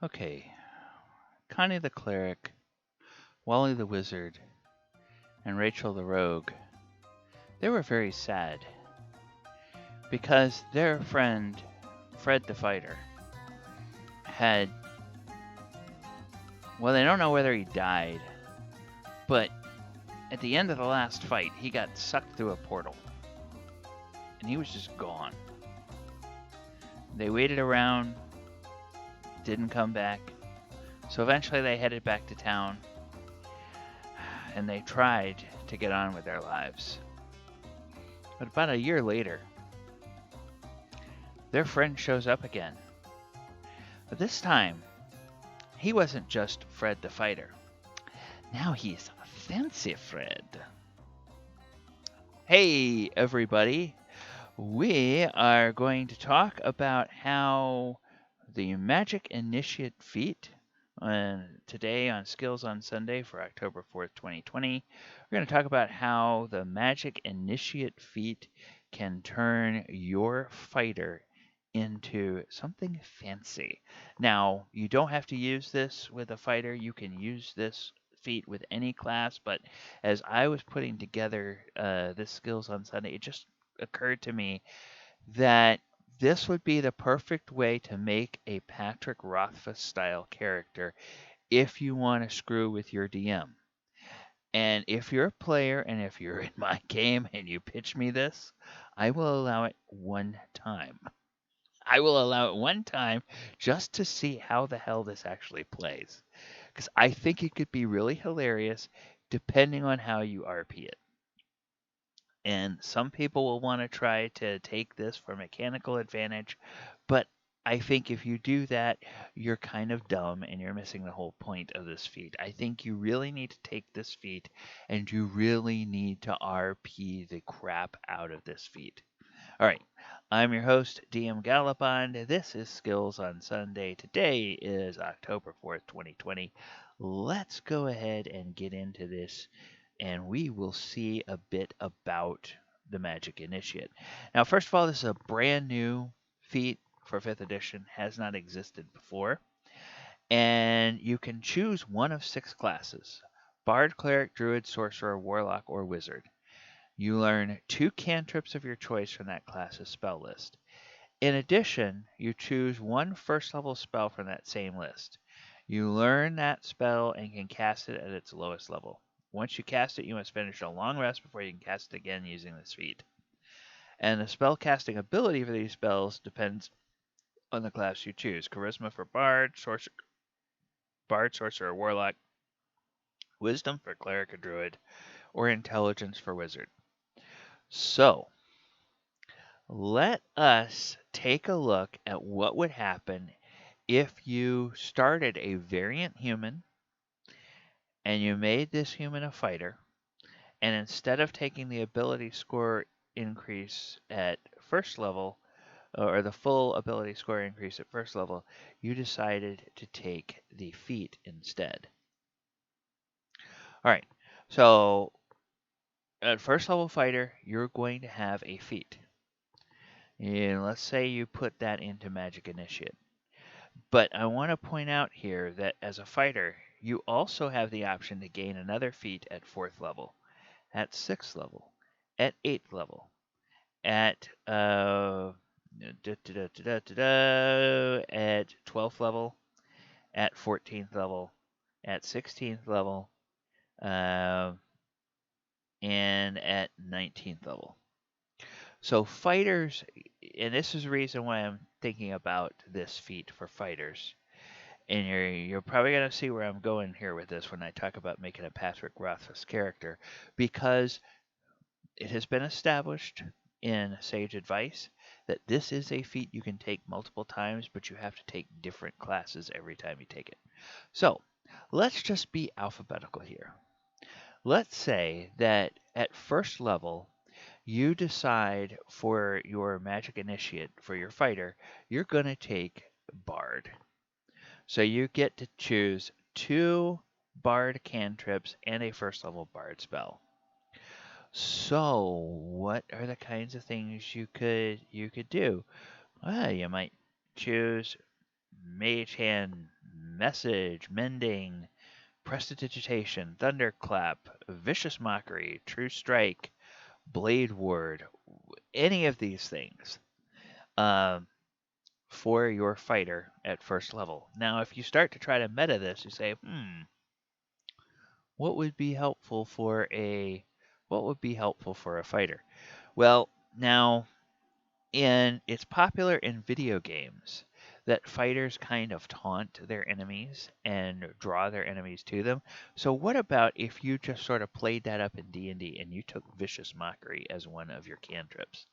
Okay, Connie the cleric, Wally the wizard, and Rachel the rogue, they were very sad because their friend, Fred the fighter, had, well, they don't know whether he died, but at the end of the last fight, he got sucked through a portal and he was just gone. They waited around, didn't come back, so eventually they headed back to town and they tried to get on with their lives. But about a year later, their friend shows up again. But this time, he wasn't just Fred the fighter. Now he's Fancy Fred. Hey, everybody. We are going to talk about how the Magic Initiate feat today on Skills on Sunday for October 4th, 2020. We're going to talk about how the Magic Initiate feat can turn your fighter into something fancy. Now, you don't have to use this with a fighter. You can use this feat with any class, but as I was putting together this Skills on Sunday, it just occurred to me that this would be the perfect way to make a Patrick Rothfuss style character if you want to screw with your DM. And if you're a player and if you're in my game and you pitch me this, I will allow it one time. I will allow it one time just to see how the hell this actually plays. Because I think it could be really hilarious depending on how you RP it. And some people will want to try to take this for mechanical advantage, but I think if you do that, you're kind of dumb and you're missing the whole point of this feat. I think you really need to take this feat and you really need to RP the crap out of this feat. All right, I'm your host, DM Gallibond. This is Skills on Sunday. Today is October 4th, 2020. Let's go ahead and get into this, and we will see a bit about the Magic Initiate. Now, first of all, this is a brand new feat for 5th edition, has not existed before, and you can choose one of 6 classes: Bard, Cleric, Druid, Sorcerer, Warlock, or Wizard. You learn 2 cantrips of your choice from that class's spell list. In addition, you choose one first level spell from that same list. You learn that spell and can cast it at its lowest level. Once you cast it, you must finish a long rest before you can cast it again using this feat. And the spell casting ability for these spells depends on the class you choose. Charisma for Sorcerer, or Warlock, Wisdom for Cleric or Druid, or Intelligence for Wizard. So, let us take a look at what would happen if you started a variant human and you made this human a fighter, and instead of taking the ability score increase at first level, or the full ability score increase at first level, you decided to take the feat instead. All right, so at first level fighter, you're going to have a feat. And let's say you put that into Magic Initiate. But I want to point out here that as a fighter, you also have the option to gain another feat at 4th level, at 6th level, at 8th level, at at 12th level, at 14th level, at 16th level, and at 19th level. So fighters, and this is the reason why I'm thinking about this feat for fighters. And you're probably gonna see where I'm going here with this when I talk about making a Patrick Rothfuss character, because it has been established in Sage Advice that this is a feat you can take multiple times, but you have to take different classes every time you take it. So let's just be alphabetical here. Let's say that at first level, you decide for your Magic Initiate, for your fighter, you're going to take Bard. So you get to choose 2 Bard cantrips and a first level Bard spell. So, what are the kinds of things you could do? Well, you might choose Mage Hand Message, Mending, Prestidigitation, Thunderclap, Vicious Mockery, True Strike, Blade Ward, any of these things um, for your fighter at first level. Now, if you start to try to meta this, you say, what would be helpful for a fighter? Well, now it's popular in video games that fighters kind of taunt their enemies and draw their enemies to them. So what about if you just sort of played that up in D&D and you took Vicious Mockery as one of your cantrips?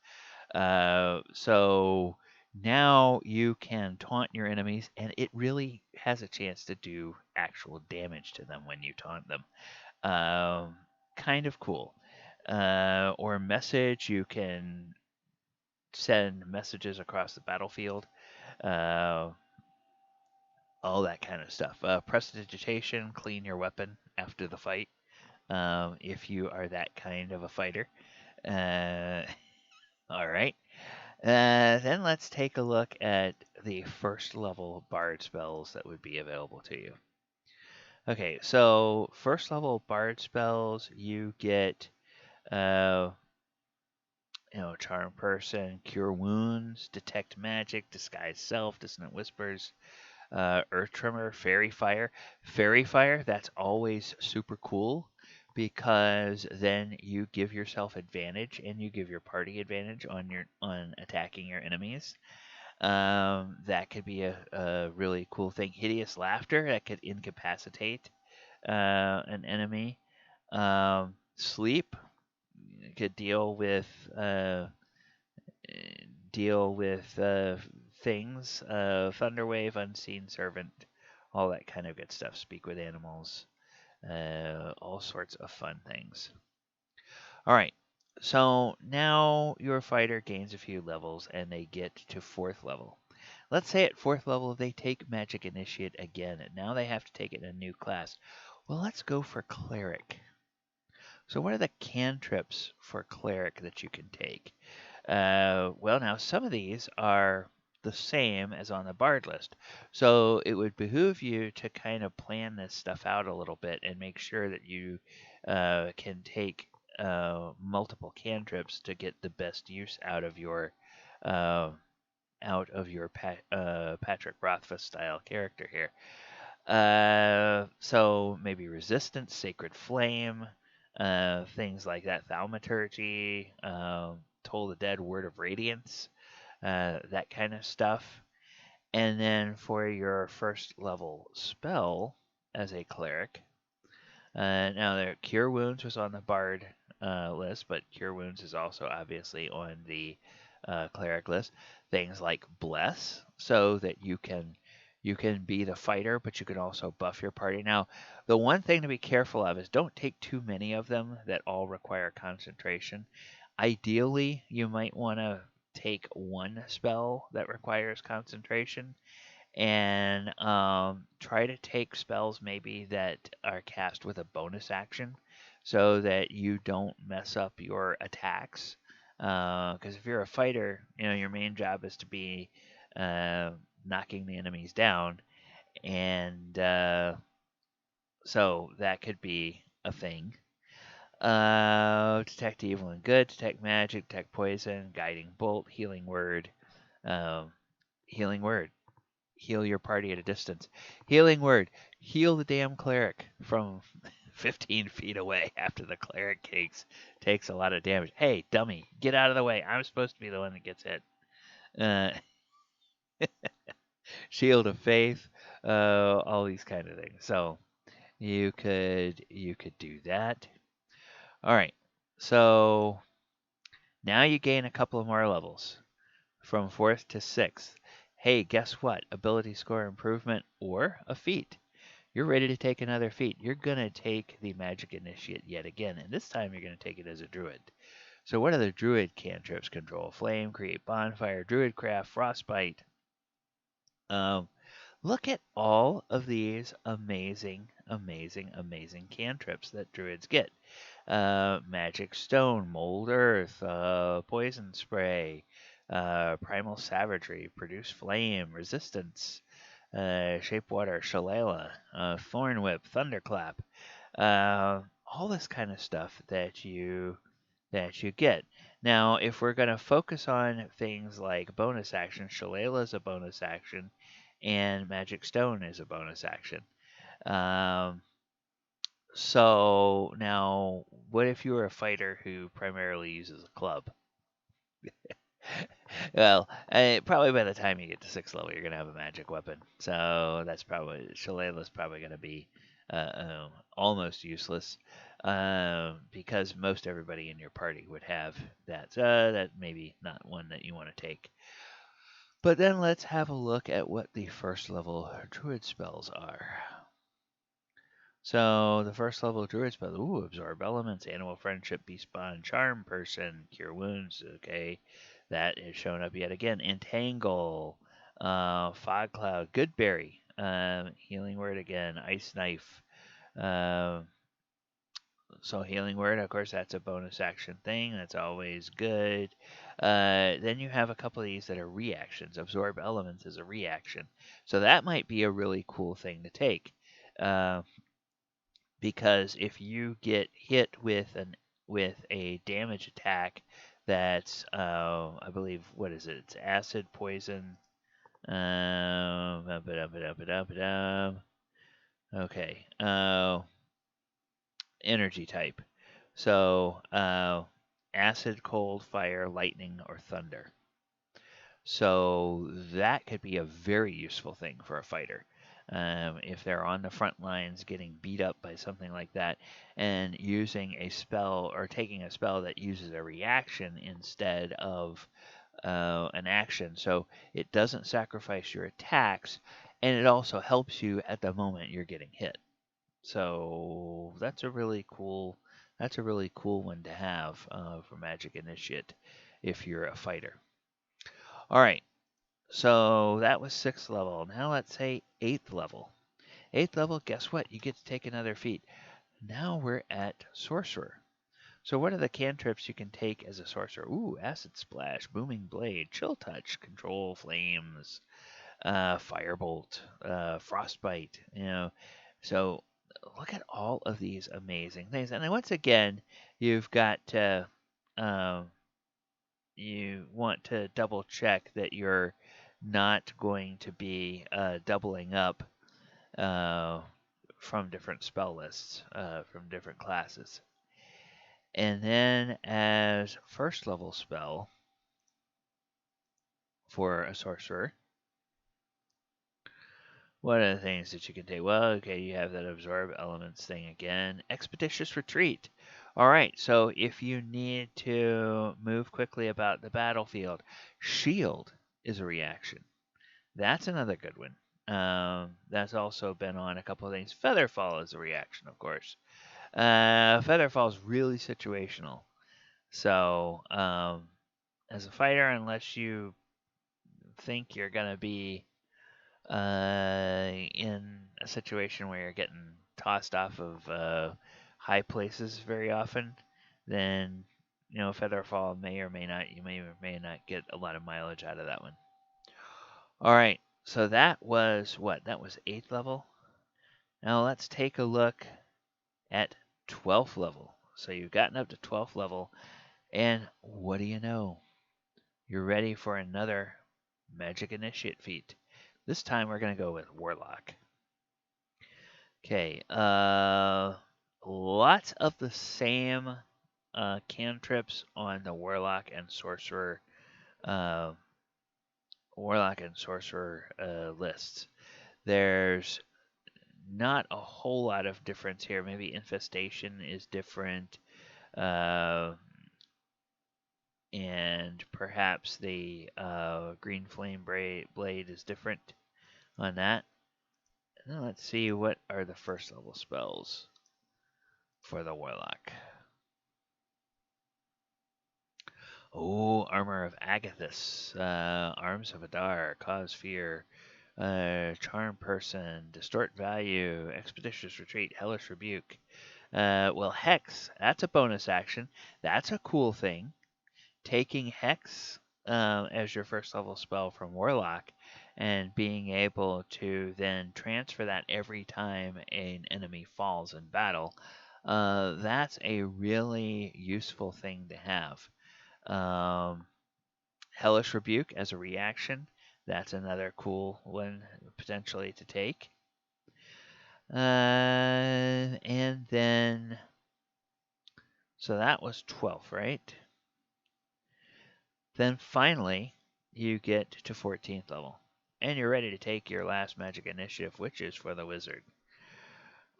So now you can taunt your enemies, and it really has a chance to do actual damage to them when you taunt them. Kind of cool. Or Message, you can send messages across the battlefield, uh, all that kind of stuff. Prestidigitation, clean your weapon after the fight, if you are that kind of a fighter. Uh, all right. Then let's take a look at the first level bard spells that would be available to you. Okay, so first level bard spells, you get uh, Charm Person, Cure Wounds, Detect Magic, Disguise Self, Dissonant Whispers, Earth Tremor, Fairy Fire. Fairy Fire, that's always super cool because then you give yourself advantage and you give your party advantage on attacking your enemies. That could be a really cool thing. Hideous Laughter, that could incapacitate an enemy. Sleep could deal with things. Thunderwave, Unseen Servant, all that kind of good stuff. Speak with animals, all sorts of fun things. All right. So now your fighter gains a few levels and they get to 4th level. Let's say at 4th level they take Magic Initiate again, and now they have to take it in a new class. Well, let's go for Cleric. So what are the cantrips for Cleric that you can take? Well, now some of these are the same as on the Bard list. So it would behoove you to kind of plan this stuff out a little bit and make sure that you can take multiple cantrips to get the best use out of your uh, Patrick Rothfuss style character here. So maybe Resistance, Sacred Flame, things like that. Thaumaturgy, Toll the Dead, Word of Radiance, that kind of stuff. And then for your first level spell as a cleric, now there Cure Wounds was on the Bard list, but Cure Wounds is also obviously on the cleric list. Things like Bless, so that you can be the fighter, but you can also buff your party. Now, the one thing to be careful of is don't take too many of them that all require concentration. Ideally, you might want to take one spell that requires concentration and try to take spells maybe that are cast with a bonus action so that you don't mess up your attacks. Because if you're a fighter, your main job is to be knocking the enemies down, and so that could be a thing. Detect evil and good, detect magic, detect poison, guiding bolt, healing word, um, healing word. Heal your party at a distance. Healing word. Heal the damn cleric from 15 feet away after the cleric takes a lot of damage. Hey, dummy, get out of the way. I'm supposed to be the one that gets hit. Uh, Shield of faith. All these kind of things. So you could do that. All right. So now you gain a couple of more levels from 4th to 6th. Hey, guess what? Ability score improvement or a feat. You're ready to take another feat. You're going to take the Magic Initiate yet again, and this time you're going to take it as a Druid. So what are the Druid cantrips? Control Flame, Create Bonfire, Druidcraft, Frostbite. Look at all of these amazing, amazing, amazing cantrips that Druids get. Magic Stone, Mold Earth, Poison Spray, Primal Savagery, Produce Flame, Resistance, Shape Water, Shillelagh, Thorn Whip, Thunderclap, all this kind of stuff that you get. Now, if we're going to focus on things like bonus action, Shillelagh is a bonus action, and Magic Stone is a bonus action. Um, so now, what if you were a fighter who primarily uses a club? Well, probably by the time you get to 6th level, you're gonna have a magic weapon. So that's probably Shillelagh's probably gonna be almost useless, because most everybody in your party would have that. That maybe not one that you want to take. But then let's have a look at what the 1st level druid spells are. So the 1st level druid spell, absorb elements, animal friendship, beast bond, charm person, cure wounds. Okay, that is showing up yet again. Entangle, fog cloud, goodberry, healing word again, ice knife. So healing word, of course, that's a bonus action thing. That's always good. Then you have a couple of these that are reactions. Absorb elements is a reaction, so that might be a really cool thing to take. Uh, because if you get hit with a damage attack that's I believe, what is it? It's acid, poison. Okay. Energy type. So acid, cold, fire, lightning, or thunder. So that could be a very useful thing for a fighter. If they're on the front lines getting beat up by something like that, and using a spell or taking a spell that uses a reaction instead of an action. So it doesn't sacrifice your attacks, and it also helps you at the moment you're getting hit. So that's a really cool one to have for Magic Initiate if you're a fighter. All right, so that was 6th level. Now let's say 8th level. 8th level, guess what? You get to take another feat. Now we're at Sorcerer. So what are the cantrips you can take as a sorcerer? Acid Splash, Booming Blade, Chill Touch, Control Flames, Firebolt, Frostbite. So look at all of these amazing things. And then once again, you've got to you want to double check that you're not going to be doubling up uh, from different spell lists, from different classes. And then as 1st level spell for a sorcerer, what are the things that you can take? Well, okay, you have that absorb elements thing again. Expeditious retreat. All right, so if you need to move quickly about the battlefield, shield is a reaction. That's another good one. That's also been on a couple of things. Featherfall is a reaction, of course. Featherfall is really situational. So, as a fighter, unless you think you're going to be in a situation where you're getting tossed off of high places very often, then Featherfall may or may not, you may or may not get a lot of mileage out of that one. All right, so that was what? That was 8th level. Now let's take a look at 12th level. So you've gotten up to 12th level, and what do you know? You're ready for another Magic Initiate feat. This time we're going to go with Warlock. Okay, lots of the same cantrips on the Warlock and Sorcerer lists. There's not a whole lot of difference here. Maybe Infestation is different, and perhaps the Green Flame Blade is different on that. Now let's see, what are the 1st level spells for the Warlock. Armor of Agathis, Arms of Adar, Cause Fear, Charm Person, Distort Value, Expeditious Retreat, Hellish Rebuke. Well, Hex, that's a bonus action. That's a cool thing. Taking Hex as your 1st level spell from Warlock and being able to then transfer that every time an enemy falls in battle, that's a really useful thing to have. Um, Hellish Rebuke as a reaction, that's another cool one potentially to take. And then, so that was 12, right? Then finally, you get to 14th level. And you're ready to take your last magic initiative, which is for the wizard.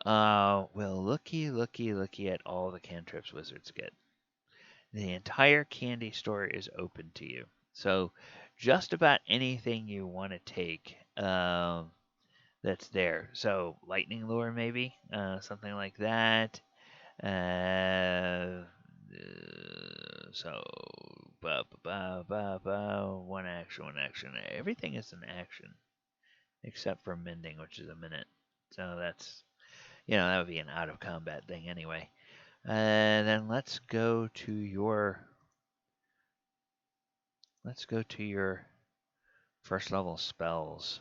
Well, looky at all the cantrips wizards get. The entire candy store is open to you. So, just about anything you want to take that's there. So, lightning lure, maybe, something like that. Uh, so, one action, one action. Everything is an action except for mending, which is a minute. So that's, that would be an out of combat thing anyway. And then let's go to your first level spells.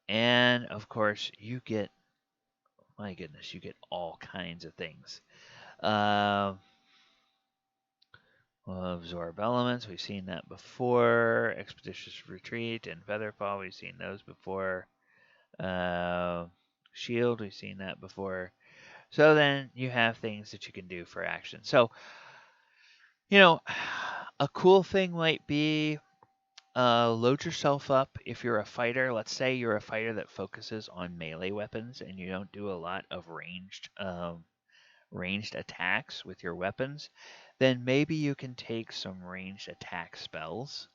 And of course, my goodness, you get all kinds of things. Absorb elements, we've seen that before. Expeditious retreat and featherfall, we've seen those before. Shield, we've seen that before. So then you have things that you can do for action. So, a cool thing might be load yourself up if you're a fighter. Let's say you're a fighter that focuses on melee weapons and you don't do a lot of ranged attacks with your weapons. Then maybe you can take some ranged attack spells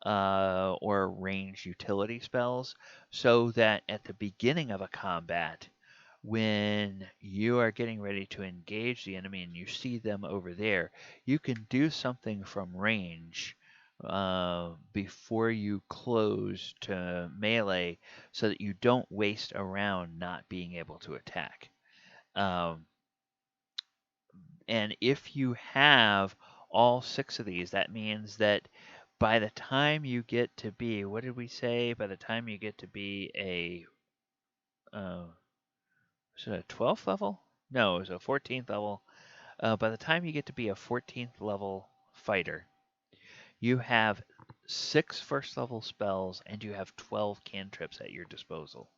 or ranged utility spells so that at the beginning of a combat, when you are getting ready to engage the enemy and you see them over there, you can do something from range before you close to melee so that you don't waste a round not being able to attack. Um, and if you have all 6 of these, that means that by the time you get to be, what did we say? By the time you get to be is it a 12th level? No, it was a 14th level. By the time you get to be a 14th level fighter, you have 6 first level spells and you have 12 cantrips at your disposal.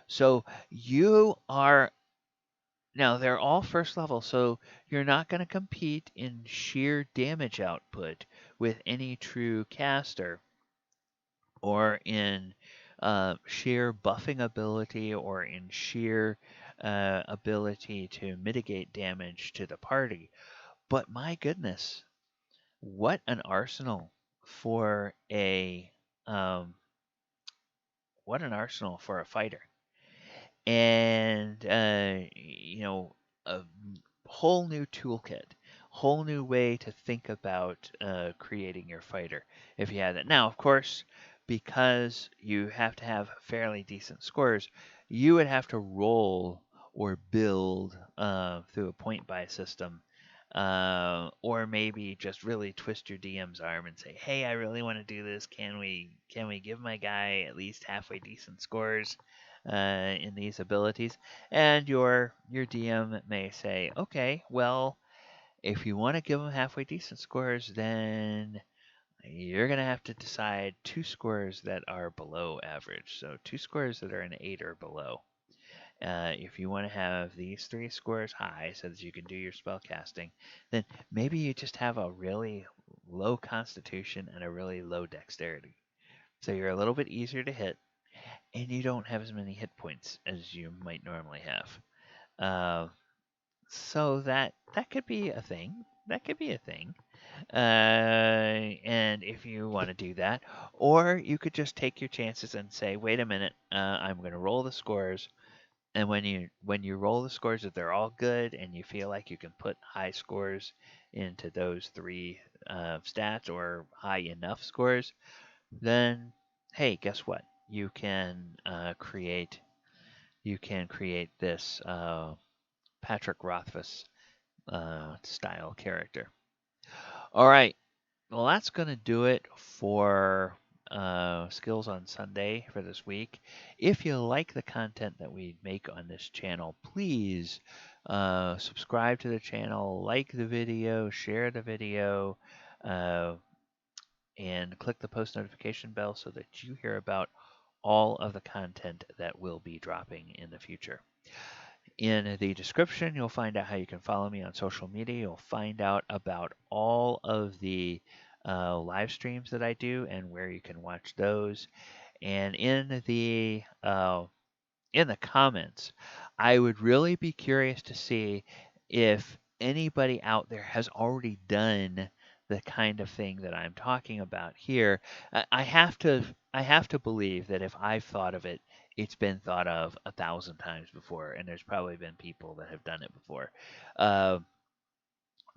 So now they're all first level, so you're not going to compete in sheer damage output with any true caster or in sheer buffing ability or in sheer ability to mitigate damage to the party. But my goodness, what an arsenal for a um, fighter! And a whole new toolkit, whole new way to think about creating your fighter if you had that. Now, of course, because you have to have fairly decent scores, you would have to roll or build through a point buy system. Or maybe just really twist your DM's arm and say, "Hey, I really want to do this. Can we give my guy at least halfway decent scores in these abilities?" And your DM may say, "Okay, well, if you want to give him halfway decent scores, then you're gonna have to decide 2 scores that are below average. So 2 scores that are an 8 or below. If you want to have these 3 scores high so that you can do your spell casting, then maybe you just have a really low constitution and a really low dexterity. So you're a little bit easier to hit, and you don't have as many hit points as you might normally have. So that could be a thing. That could be a thing. And if you want to do that, or you could just take your chances and say, "Wait a minute, I'm going to roll the scores." And when you roll the scores, if they're all good and you feel like you can put high scores into those 3 stats or high enough scores, then hey, guess what? You can create this Patrick Rothfuss style character. All right, well that's gonna do it for Skills on Sunday for this week. If you like the content that we make on this channel, please subscribe to the channel, like the video, share the video, uh, and click the post notification bell so that you hear about all of the content that will be dropping in the future. In the description, you'll find out how you can follow me on social media. You'll find out about all of the live streams that I do and where you can watch those. And in the comments, I would really be curious to see if anybody out there has already done the kind of thing that I'm talking about here. I have to believe that if I've thought of it, it's been thought of 1,000 times before, and there's probably been people that have done it before. Uh,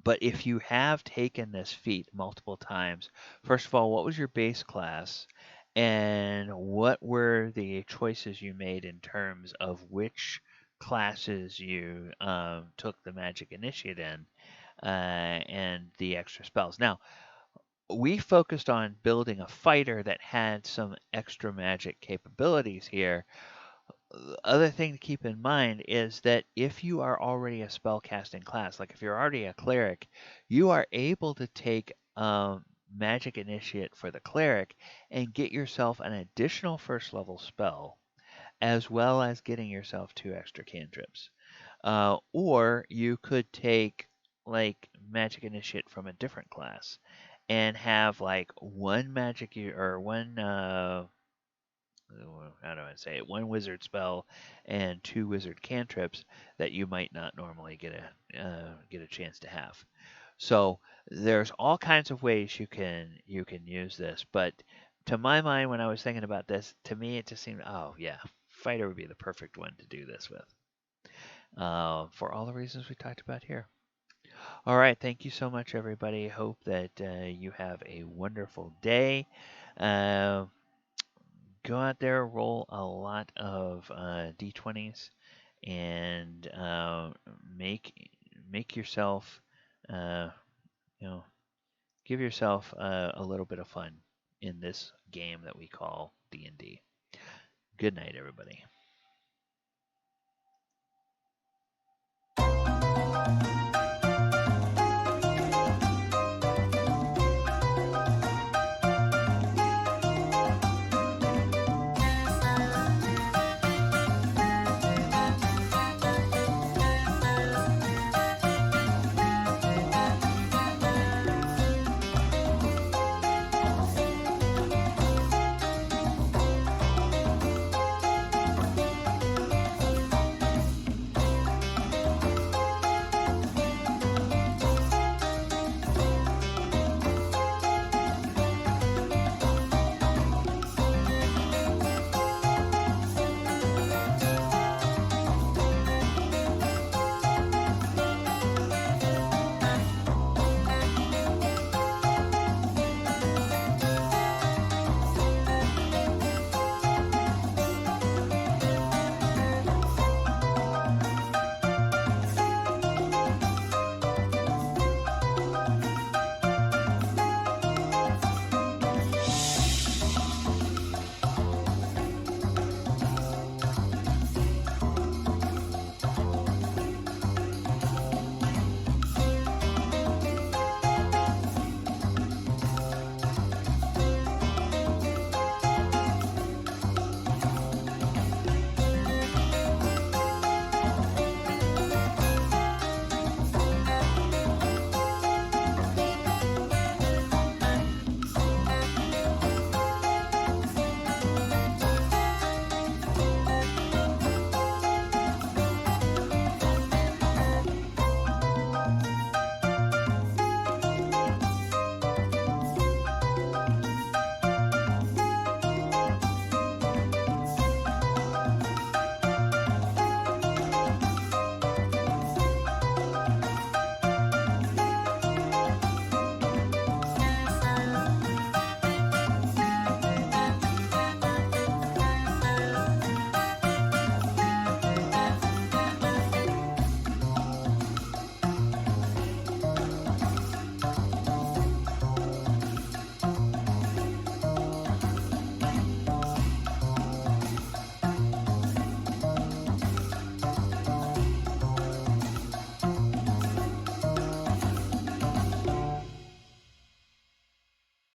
but if you have taken this feat multiple times, first of all, what was your base class? And what were the choices you made in terms of which classes you took the magic initiate in and the extra spells? Now, we focused on building a fighter that had some extra magic capabilities here. The other thing to keep in mind is that if you are already a spellcasting class, like if you're already a cleric, you are able to take magic initiate for the cleric and get yourself an additional first level spell, as well as getting yourself 2 extra cantrips. Or you could take like magic initiate from a different class and have like one magic or one how do I say it? One wizard spell and 2 wizard cantrips that you might not normally get a chance to have. So there's all kinds of ways you can use this, but to my mind, when I was thinking about this, to me it just seemed, oh yeah, fighter would be the perfect one to do this with, for all the reasons we talked about here. All right, thank you so much, everybody. Hope that you have a wonderful day. Uh, Go out there, roll a lot of d20s, and make yourself, uh, you know, give yourself a little bit of fun in this game that we call D&D. Good night, everybody.